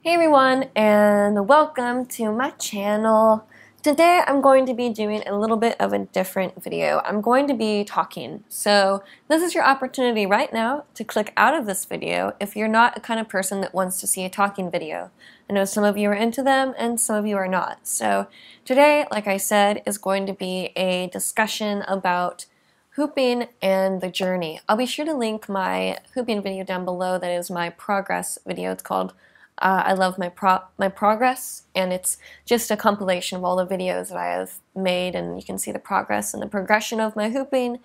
Hey everyone, and welcome to my channel. Today I'm going to be doing a little bit of a different video. I'm going to be talking. So this is your opportunity right now to click out of this video if you're not a kind of person that wants to see a talking video. I know some of you are into them and some of you are not. So today, like I said, is going to be a discussion about hooping and the journey. I'll be sure to link my hooping video down below. That is my progress video. It's called I love my progress, and it's just a compilation of all the videos that I have made, and you can see the progress and the progression of my hooping,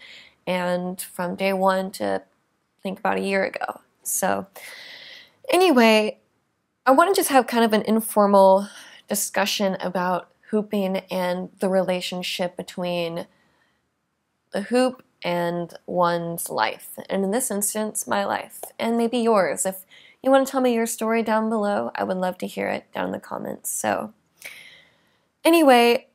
and from day one to I think about a year ago. So anyway, I want to just have kind of an informal discussion about hooping and the relationship between the hoop and one's life, and in this instance, my life, and maybe yours. If you want to tell me your story down below, I would love to hear it down in the comments. So anyway,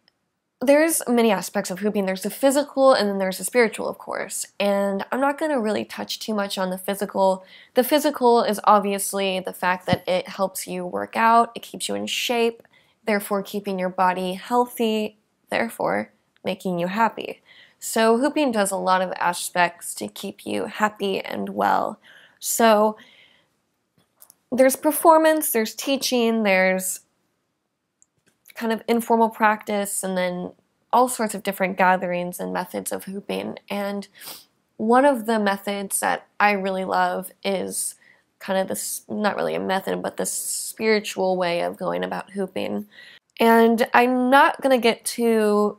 there's many aspects of hooping. There's the physical and then there's the spiritual, of course. And I'm not going to really touch too much on the physical. The physical is obviously the fact that it helps you work out, it keeps you in shape, therefore keeping your body healthy, therefore making you happy. So hooping does a lot of aspects to keep you happy and well. So there's performance, there's teaching, there's kind of informal practice, and then all sorts of different gatherings and methods of hooping. And one of the methods that I really love is kind of this, not really a method, but the spiritual way of going about hooping. And I'm not going to get too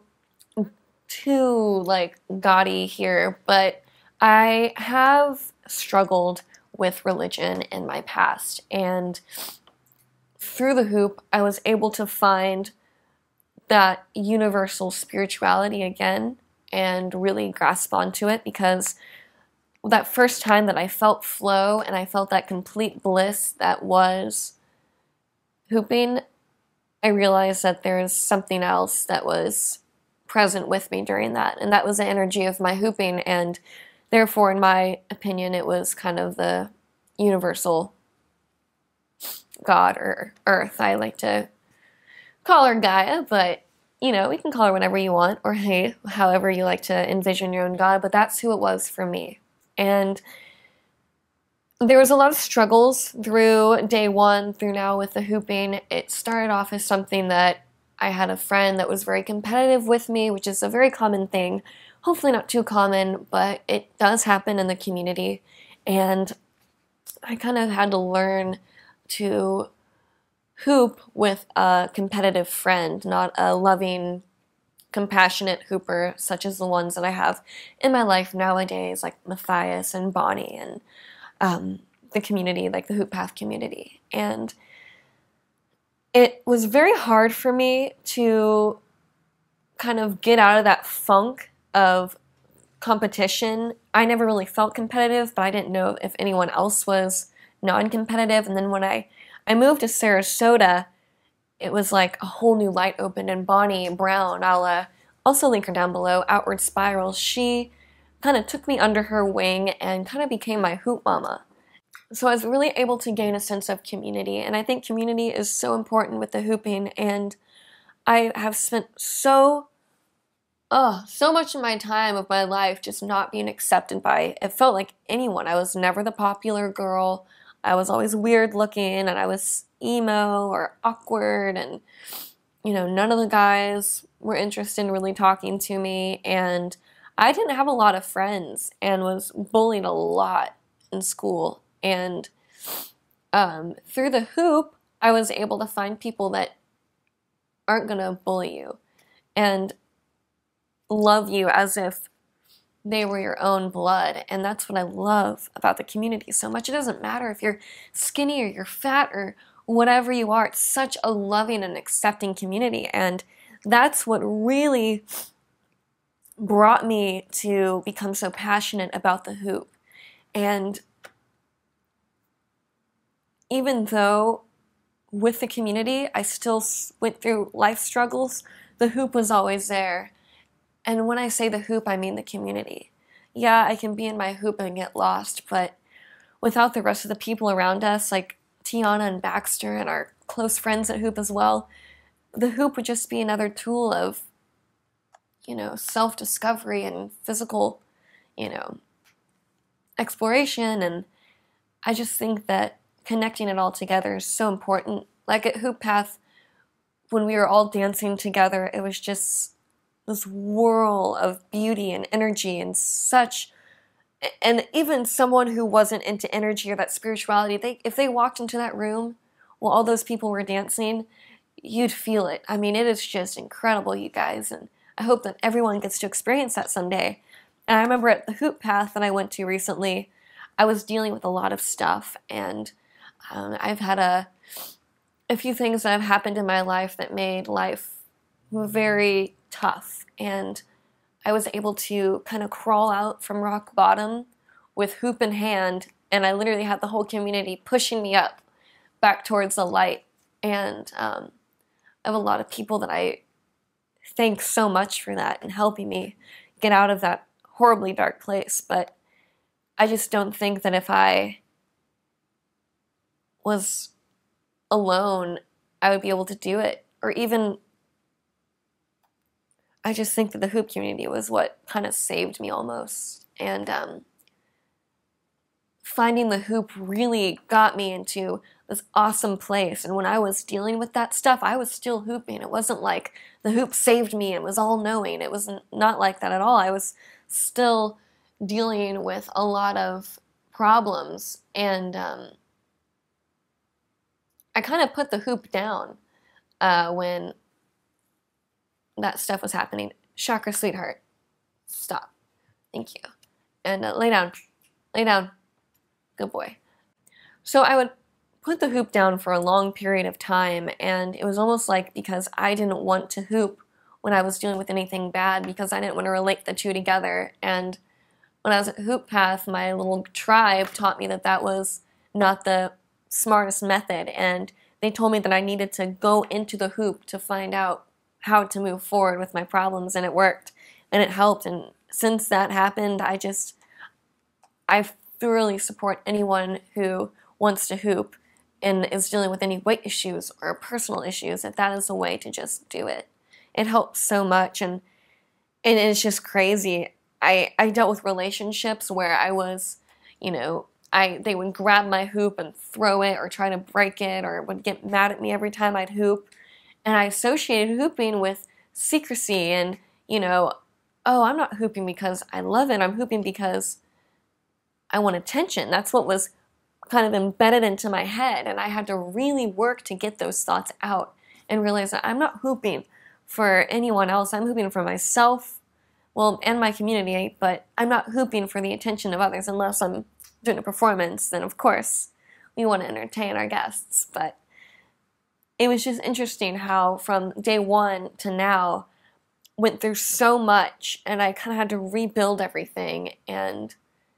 like gaudy here, but I have struggled with religion in my past, and through the hoop I was able to find that universal spirituality again and really grasp onto it, because that first time that I felt flow and I felt that complete bliss that was hooping, I realized that there's something else that was present with me during that, and that was the energy of my hooping. And therefore, in my opinion, it was kind of the universal God or Earth. I like to call her Gaia, but you know, we can call her whatever you want, or hey, however you like to envision your own God, but that's who it was for me. And there was a lot of struggles through day one through now with the hooping. It started off as something that I had a friend that was very competitive with me, which is a very common thing. Hopefully not too common, but it does happen in the community. And I kind of had to learn to hoop with a competitive friend, not a loving, compassionate hooper such as the ones that I have in my life nowadays, like Matthias and Bonnie and the community, like the Hoop Path community. And it was very hard for me to kind of get out of that funk of competition. I never really felt competitive, but I didn't know if anyone else was non-competitive. And then when I moved to Sarasota, it was like a whole new light opened. And Bonnie Brown, I'll also link her down below, Outward Spiral, she kind of took me under her wing and kind of became my hoop mama. So I was really able to gain a sense of community, and I think community is so important with the hooping. And I have spent so much of my time of my life just not being accepted by, it felt like, anyone. I was never the popular girl. I was always weird looking, and I was emo or awkward, and you know, none of the guys were interested in really talking to me, and I didn't have a lot of friends and was bullied a lot in school. And through the hoop, I was able to find people that aren't gonna bully you and love you as if they were your own blood. And that's what I love about the community so much. It doesn't matter if you're skinny or you're fat or whatever you are. It's such a loving and accepting community. And that's what really brought me to become so passionate about the hoop. And even though with the community I still went through life struggles, the hoop was always there. And when I say the hoop, I mean the community. Yeah, I can be in my hoop and get lost, but without the rest of the people around us, like Tiana and Baxter and our close friends at Hoop as well, the Hoop would just be another tool of, self-discovery and physical, exploration. And I just think that connecting it all together is so important. Like at Hoop Path, when we were all dancing together, it was just this whirl of beauty and energy and such. And even someone who wasn't into energy or that spirituality, if they walked into that room while all those people were dancing, you'd feel it. I mean, it is just incredible, you guys. And I hope that everyone gets to experience that someday. And I remember at the Hoop Path that I went to recently, I was dealing with a lot of stuff. And I've had a few things that have happened in my life that made life very tough. And I was able to kind of crawl out from rock bottom with hoop in hand, and I literally had the whole community pushing me up back towards the light. And I have a lot of people that I thank so much for that and helping me get out of that horribly dark place. But I just don't think that if I was alone, I would be able to do it. Or even, I just think that the Hoop community was what kind of saved me almost. And finding the Hoop really got me into this awesome place. And when I was dealing with that stuff, I was still hooping. It wasn't like the Hoop saved me and was all-knowing. It was not like that at all. I was still dealing with a lot of problems. And I kind of put the Hoop down when that stuff was happening. Chakra, sweetheart. Stop. Thank you. And lay down. Lay down. Good boy. So I would put the Hoop down for a long period of time, and it was almost like because I didn't want to hoop when I was dealing with anything bad, because I didn't want to relate the two together. And when I was at Hoop Path, my little tribe taught me that that was not the smartest method, and they told me that I needed to go into the hoop to find out how to move forward with my problems, and it worked, and it helped. And since that happened, I thoroughly support anyone who wants to hoop and is dealing with any weight issues or personal issues, that is a way to just do it. It helps so much, and it's just crazy. I dealt with relationships where I was, they would grab my hoop and throw it or try to break it, or would get mad at me every time I'd hoop. And I associated hooping with secrecy and, oh, I'm not hooping because I love it. I'm hooping because I want attention. That's what was kind of embedded into my head. And I had to really work to get those thoughts out and realize that I'm not hooping for anyone else. I'm hooping for myself, and my community, but I'm not hooping for the attention of others unless I'm doing a performance. Then, of course, we want to entertain our guests. But it was just interesting how from day one to now went through so much, and I kind of had to rebuild everything. And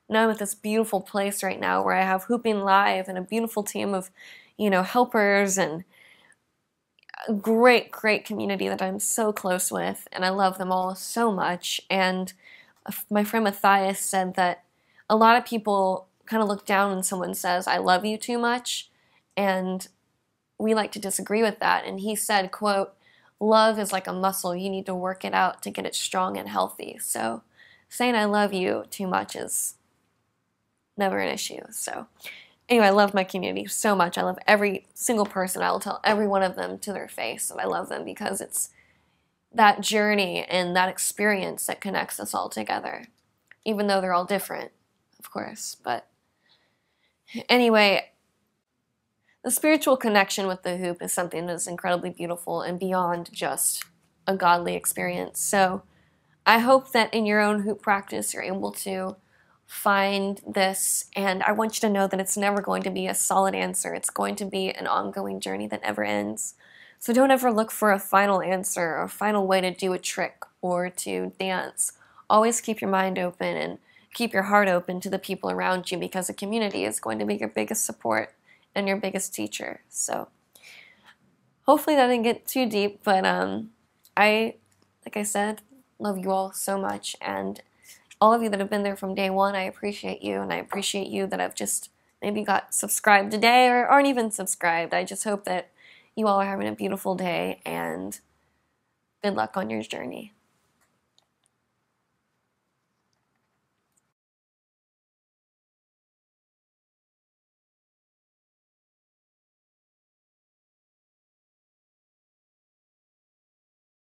now I'm at this beautiful place right now where I have Hooping Live and a beautiful team of, helpers, and a great, great community that I'm so close with, and I love them all so much. And my friend Matthias said that a lot of people kind of look down when someone says, I love you too much, and we like to disagree with that. And he said, quote, love is like a muscle. You need to work it out to get it strong and healthy. So saying I love you too much is never an issue. So anyway, I love my community so much. I love every single person. I will tell every one of them to their face that I love them, because it's that journey and that experience that connects us all together, even though they're all different, of course. But anyway, the spiritual connection with the hoop is something that's incredibly beautiful and beyond just a godly experience. So I hope that in your own hoop practice, you're able to find this, and I want you to know that it's never going to be a solid answer. It's going to be an ongoing journey that never ends. So don't ever look for a final answer or a final way to do a trick or to dance. Always keep your mind open and keep your heart open to the people around you, because the community is going to be your biggest support and your biggest teacher. So hopefully that didn't get too deep, but like I said, love you all so much, and all of you that have been there from day one, I appreciate you, and I appreciate you that have just maybe got subscribed today or aren't even subscribed. I just hope that you all are having a beautiful day, and good luck on your journey.